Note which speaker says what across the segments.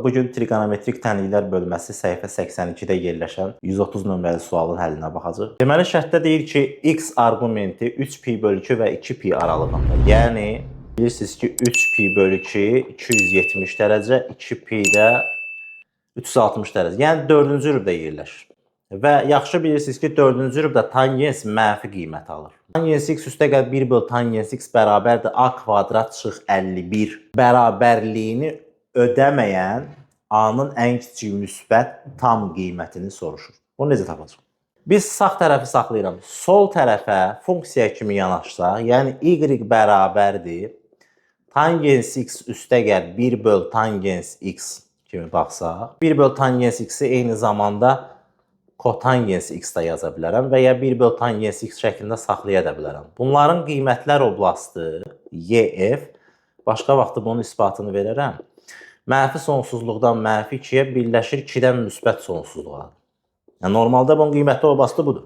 Speaker 1: Bugün trigonometrik tənliklər bölməsi səhifə 82-də yerləşən 130 nömrəli sualın həllinə baxacağıq. Deməli, şərtdə deyir ki, x arqumenti 3pi bölü 2 və 2pi aralığında. Yəni, bilirsiniz ki, 3pi bölü 2 270 dərəcə, 2pi də 360 dərəcə. Yəni, 4-cü rübdə yerləşir. Və yaxşı bilirsiniz ki, 4-cü rübdə tangens mənfi qiymət alır. Tangens x üstəgəl 1 bölü tangens x bərabərdir a kvadrat çıx 51 bərabərliyini ödəməyən a-nın ən kiçik müsbət tam qiymətini soruşur. Bunu necə tapacaq? Biz sağ tərəfi saxlayıram. Sol tərəfə funksiya kimi yanaşsaq, yəni y bərabərdir tangens x üstəgəl 1 bölü tangens x kimi baxsaq, 1 bölü tangens x-i eyni zamanda kotangens x da yaza bilərəm və ya 1 bölü tangens x şəklində saxlaya da bilərəm. Bunların qiymətlər oblasti YF, başqa vaxtı bunun isbatını verərəm. Mənfi sonsuzluqdan mənfi 2-yə birləşir 2-dən müsbət sonsuzluğa. Yəni, normalda bunun qiymətli oblasti budur.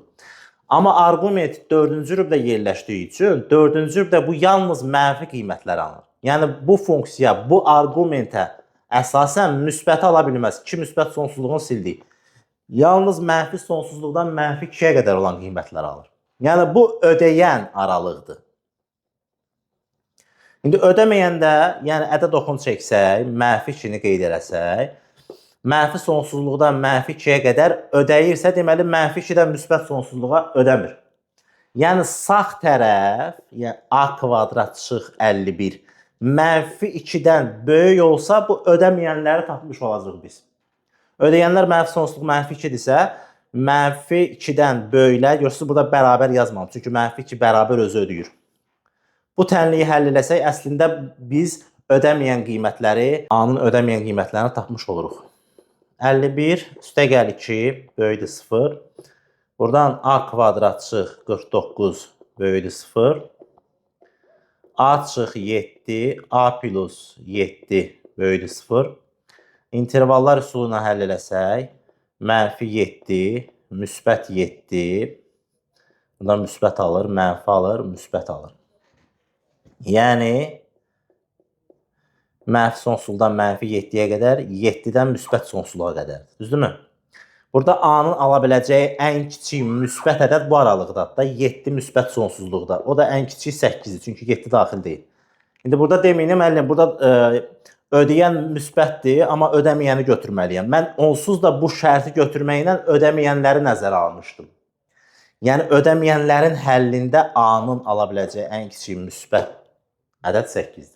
Speaker 1: Amma arqument 4-cü rübdə yerləşdiyi üçün 4-cü rübdə bu yalnız mənfi qiymətlər alır. Yəni, bu funksiya, bu arqumentə əsasən müsbəti ala bilməz. 2 müsbət sonsuzluğunu sildik. Yalnız mənfi sonsuzluqdan mənfi 2-yə qədər olan qiymətlər alır. Yəni, bu ödəyən aralıqdır. İndi ödəməyəndə, yəni ədəd oxunu çəksək, mənfi 2-ni qeyd eləsək, mənfi sonsuzluqdan mənfi 2-yə qədər ödəyirsə, deməli, mənfi 2-dən müsbət sonsuzluğa ödəmir. Yəni, sağ tərəf, yəni a kvadrat çıx 51, mənfi 2-dən böyük olsa, bu ödəməyənləri tapmış olacaq biz. Ödəyənlər mənfi sonsuzluq mənfi 2-dirsə, mənfi 2-dən böyüklər, görürsünüz, burada bərabər yazmam. Çünki mənfi 2 bərabər özü ödəyir. Bu tənliyi həll eləsək, əslində biz ödəməyən qiymətləri, a-nın ödəməyən qiymətlərini tapmış oluruq. 51 üstəgəl 2 böyükdür 0. Buradan a kvadrat çıx 49 böyükdür 0. A çıx 7, a plus 7 böyükdür 0. İntervallar üsulu ilə həll eləsək, mənfi 7, müsbət 7. Buradan müsbət alır, mənfi alır, müsbət alır. Yəni, mənfi sonsuzluqdan mənfi 7-yə qədər, 7-dən müsbət sonsuzluğa qədər. Düzdürmü? Burada a-nın ala biləcəyi ən kiçik müsbət ədəd bu aralıqdadır da, 7 müsbət sonsuzluqda. O da ən kiçik 8-dir, çünki 7 daxil deyil. İndi burada deməyinə, müəllim, burada ödəyən müsbətdir, amma ödəməyəni götürməliyəm. Mən onsuz da bu şərti götürməklə ödəməyənləri nəzərə almışdım. Yəni, ödəməyənlərin həllində a-nın ala biləcəyi ən kiçik müsbət ədəd 8-dir.